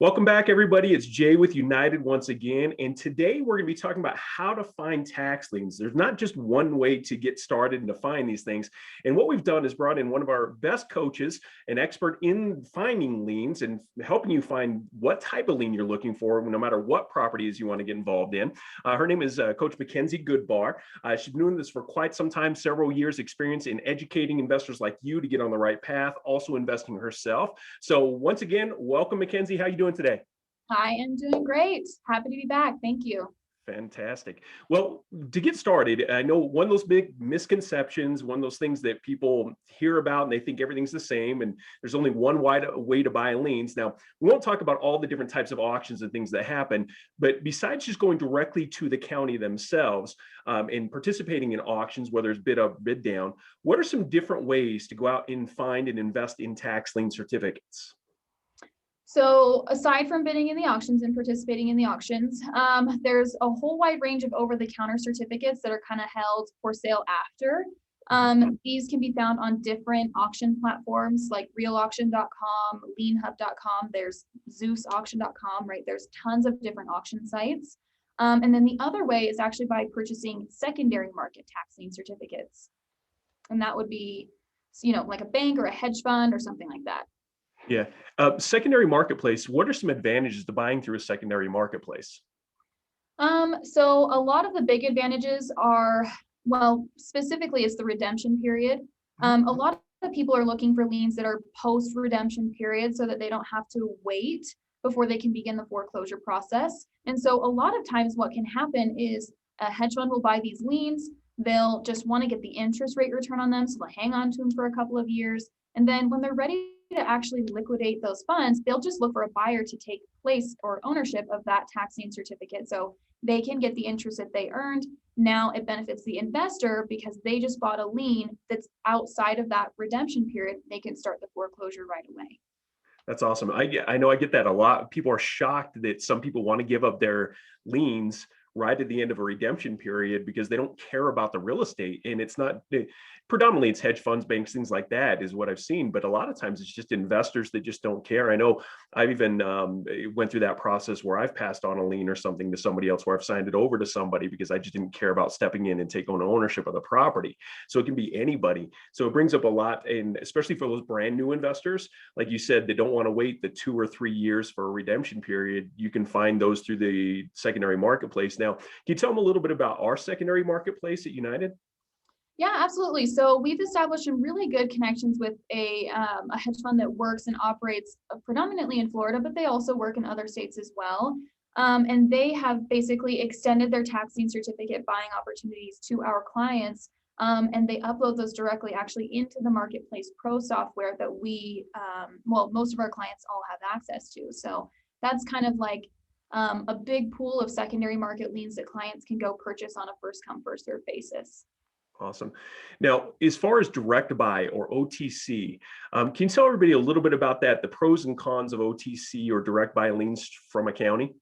Welcome back, everybody. It's Jay with United once again. And today we're going to be talking about how to find tax liens. There's not just one way to get started and to find these things. And what we've done is brought in one of our best coaches, an expert in finding liens and helping you find what type of lien you're looking for, no matter what properties you want to get involved in. Her name is Coach Kenzy Goodbar. She's been doing this for quite some time, several years experience in educating investors like you to get on the right path, also investing herself. So once again, welcome, Mackenzie. How you doing today? I am doing great. Happy to be back. Thank you. Fantastic. Well, to get started, I know one of those big misconceptions, one of those things that people hear about and they think everything's the same and there's only one way to buy liens. Now, we won't talk about all the different types of auctions and things that happen, but besides just going directly to the county themselves and participating in auctions, whether it's bid up, bid down, what are some different ways to go out and find and invest in tax lien certificates? So aside from bidding in the auctions and participating in the auctions, there's a whole wide range of over-the-counter certificates that are kind of held for sale after. These can be found on different auction platforms like realauction.com, lienhub.com, there's zeusauction.com, right? There's tons of different auction sites. And then the other way is actually by purchasing secondary market tax lien certificates. And that would be, like a bank or a hedge fund or something like that. Yeah. Secondary marketplace, what are some advantages to buying through a secondary marketplace? So a lot of the big advantages are, well, specifically it's the redemption period. A lot of people are looking for liens that are post-redemption period so that they don't have to wait before they can begin the foreclosure process. And so a lot of times what can happen is a hedge fund will buy these liens. They'll just want to get the interest rate return on them, so they'll hang on to them for a couple of years. And then when they're ready to actually liquidate those funds, they'll just look for a buyer to take place or ownership of that tax lien certificate. So they can get the interest that they earned. Now it benefits the investor because they just bought a lien that's outside of that redemption period. They can start the foreclosure right away. That's awesome. I know I get that a lot. People are shocked that some people want to give up their liens right at the end of a redemption period because they don't care about the real estate. And it's not predominantly it's hedge funds, banks, things like that is what I've seen. But a lot of times it's just investors that just don't care. I know I've even went through that process where I've passed on a lien or something to somebody else where I've signed it over to somebody because I just didn't care about stepping in and taking on ownership of the property. So it can be anybody. So it brings up a lot, and especially for those brand new investors, like you said, they don't want to wait the 2 or 3 years for a redemption period. You can find those through the secondary marketplace. Now, can you tell them a little bit about our secondary marketplace at United? Yeah, absolutely. So we've established some really good connections with a hedge fund that works and operates predominantly in Florida, but they also work in other states as well. And they have basically extended their tax lien certificate buying opportunities to our clients. And they upload those directly actually into the Marketplace Pro software that most of our clients all have access to. So that's kind of like a big pool of secondary market liens that clients can go purchase on a first come, first served basis. Awesome. Now, as far as direct buy or OTC, can you tell everybody a little bit about that, the pros and cons of OTC or direct buy liens from a county?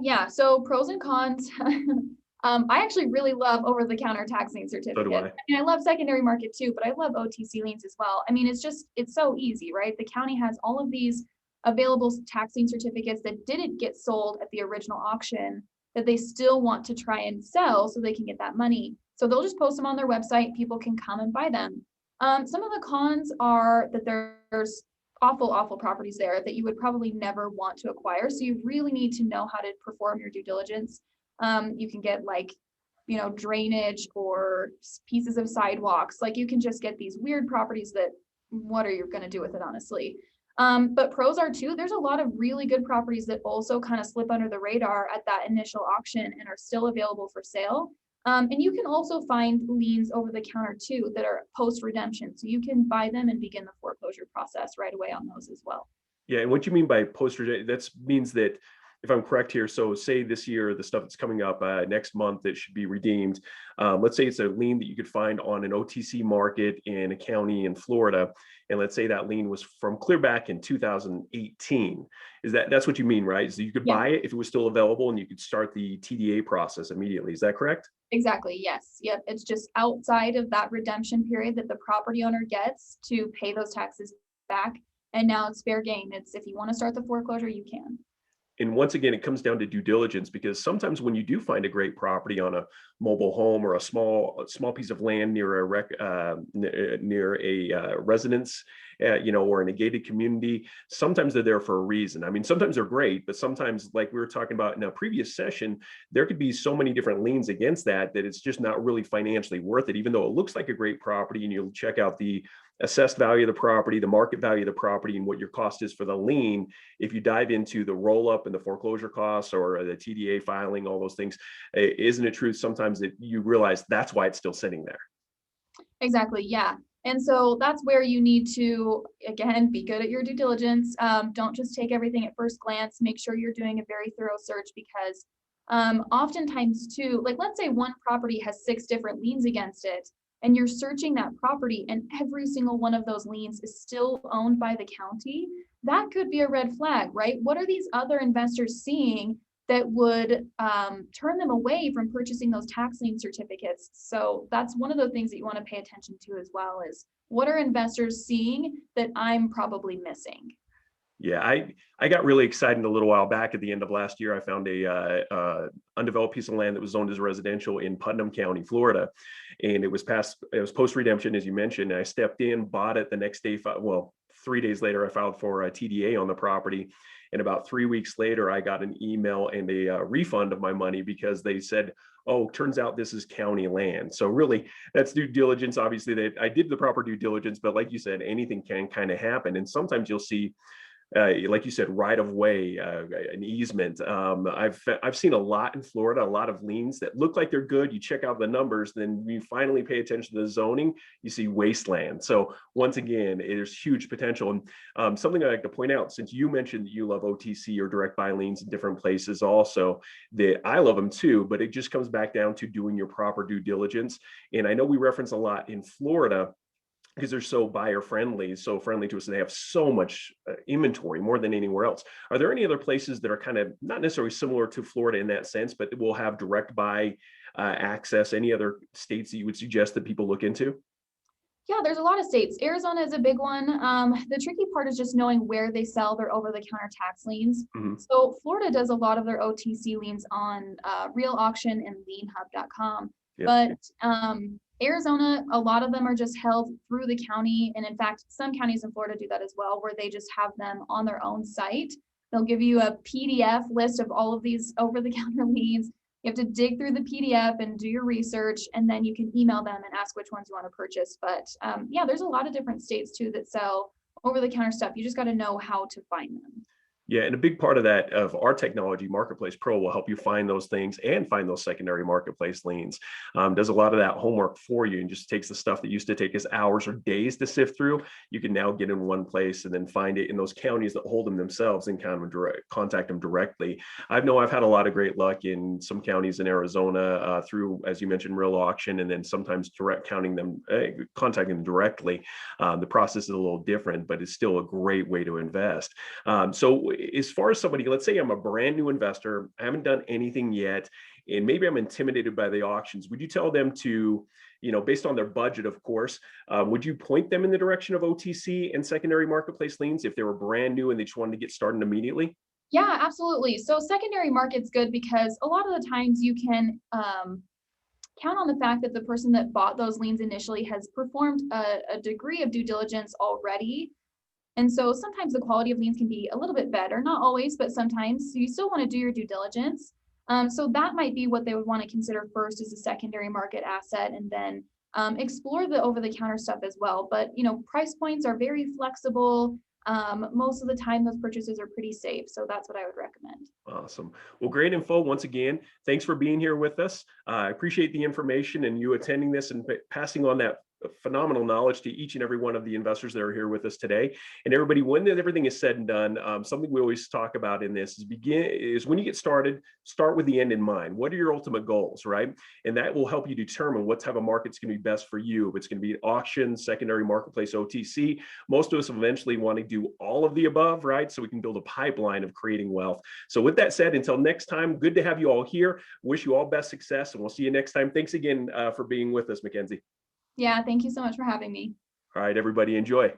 Yeah, so pros and cons. I actually really love over-the-counter tax lien So do certificates. I. I mean, I love secondary market too, but I love OTC liens as well. I mean, it's so easy, right? The county has all of these available tax lien certificates that didn't get sold at the original auction that they still want to try and sell so they can get that money. So they'll just post them on their website. People can come and buy them. Some of the cons are that there's awful properties there that you would probably never want to acquire. So you really need to know how to perform your due diligence. You can get drainage or pieces of sidewalks. Like you can just get these weird properties that what are you going to do with it, honestly? But pros are too, there's a lot of really good properties that also kind of slip under the radar at that initial auction and are still available for sale. And you can also find liens over the counter too that are post redemption. So you can buy them and begin the foreclosure process right away on those as well. Yeah, and what you mean by post redemption, that means that if I'm correct here, so say this year, the stuff that's coming up next month that should be redeemed, let's say it's a lien that you could find on an OTC market in a county in Florida, and let's say that lien was from clear back in 2018. That's what you mean, right? So you could buy it if it was still available and you could start the TDA process immediately. Is that correct? Exactly. Yes. Yep. It's just outside of that redemption period that the property owner gets to pay those taxes back. and now it's fair game. It's if you want to start the foreclosure, you can. And once again, it comes down to due diligence, because sometimes when you do find a great property on a mobile home or a small piece of land near near a residence, or in a gated community, sometimes they're there for a reason. I mean, sometimes they're great, but sometimes, like we were talking about in a previous session, there could be so many different liens against that it's just not really financially worth it, even though it looks like a great property. And you'll check out the assessed value of the property, the market value of the property, and what your cost is for the lien. If you dive into the roll up and the foreclosure costs or the TDA filing, all those things, isn't it true sometimes that you realize that's why it's still sitting there? Exactly, yeah. And so that's where you need to, again, be good at your due diligence. Don't just take everything at first glance. Make sure you're doing a very thorough search, because oftentimes too, like let's say one property has 6 different liens against it, and you're searching that property and every single one of those liens is still owned by the county. That could be a red flag, right? What are these other investors seeing that would turn them away from purchasing those tax lien certificates? So that's one of the things that you want to pay attention to as well, is what are investors seeing that I'm probably missing? Yeah, I got really excited a little while back. At the end of last year, I found a undeveloped piece of land that was zoned as residential in Putnam County, Florida, and it was post redemption, as you mentioned. And I stepped in, bought it the next day. Well, 3 days later, I filed for a TDA on the property, and about 3 weeks later, I got an email and a refund of my money, because they said, "Oh, turns out this is county land." So really, that's due diligence. Obviously, that I did the proper due diligence, but like you said, anything can kind of happen. And sometimes you'll see, like you said, right of way, an easement. I've seen a lot in Florida, a lot of liens that look like they're good. You check out the numbers, then you finally pay attention to the zoning, you see wasteland. So once again, there's huge potential. And something I like to point out, since you mentioned that you love OTC or direct buy liens in different places, also that I love them too, but it just comes back down to doing your proper due diligence. And I know we reference a lot in Florida, because they're so buyer friendly, so friendly to us, and they have so much inventory, more than anywhere else. Are there any other places that are kind of not necessarily similar to Florida in that sense, but will have direct buy access? Any other states that you would suggest that people look into? Yeah, there's a lot of states. Arizona is a big one. The tricky part is just knowing where they sell their over-the-counter tax liens. Mhm. So Florida does a lot of their OTC liens on Real Auction and lienhub.com. Yep. But Arizona, a lot of them are just held through the county. And in fact, some counties in Florida do that as well, where they just have them on their own site. They'll give you a PDF list of all of these over-the-counter liens. You have to dig through the PDF and do your research, and then you can email them and ask which ones you want to purchase. But yeah, there's a lot of different states too that sell over-the-counter stuff. You just got to know how to find them. Yeah, and a big part of that, of our technology, Marketplace Pro, will help you find those things and find those secondary marketplace liens. Does a lot of that homework for you, and just takes the stuff that used to take us hours or days to sift through. You can now get in one place and then find it in those counties that hold them themselves, and kind of contact them directly. I know I've had a lot of great luck in some counties in Arizona through, as you mentioned, Real Auction, and then sometimes contacting them directly. The process is a little different, but it's still a great way to invest. So as far as somebody, let's say I'm a brand new investor, I haven't done anything yet, and maybe I'm intimidated by the auctions, would you tell them to, based on their budget, of course, would you point them in the direction of OTC and secondary marketplace liens if they were brand new and they just wanted to get started immediately? Yeah, absolutely. So secondary market's good because a lot of the times you can count on the fact that the person that bought those liens initially has performed a degree of due diligence already. And so sometimes the quality of liens can be a little bit better, not always, but sometimes. So you still want to do your due diligence. So that might be what they would want to consider first as a secondary market asset, and then explore the over-the-counter stuff as well. But price points are very flexible. Most of the time, those purchases are pretty safe. So that's what I would recommend. Awesome. Well, great info. Once again, thanks for being here with us. I appreciate the information and you attending this and passing on that phenomenal knowledge to each and every one of the investors that are here with us today. And everybody, when everything is said and done, something we always talk about in this is when you get started, start with the end in mind. What are your ultimate goals, right? And that will help you determine what type of market's going to be best for you. If it's going to be auction, secondary marketplace, OTC. Most of us eventually want to do all of the above, right? So we can build a pipeline of creating wealth. So with that said, until next time, good to have you all here. Wish you all best success, and we'll see you next time. Thanks again for being with us, Kenzy. Yeah, thank you so much for having me. All right, everybody, enjoy.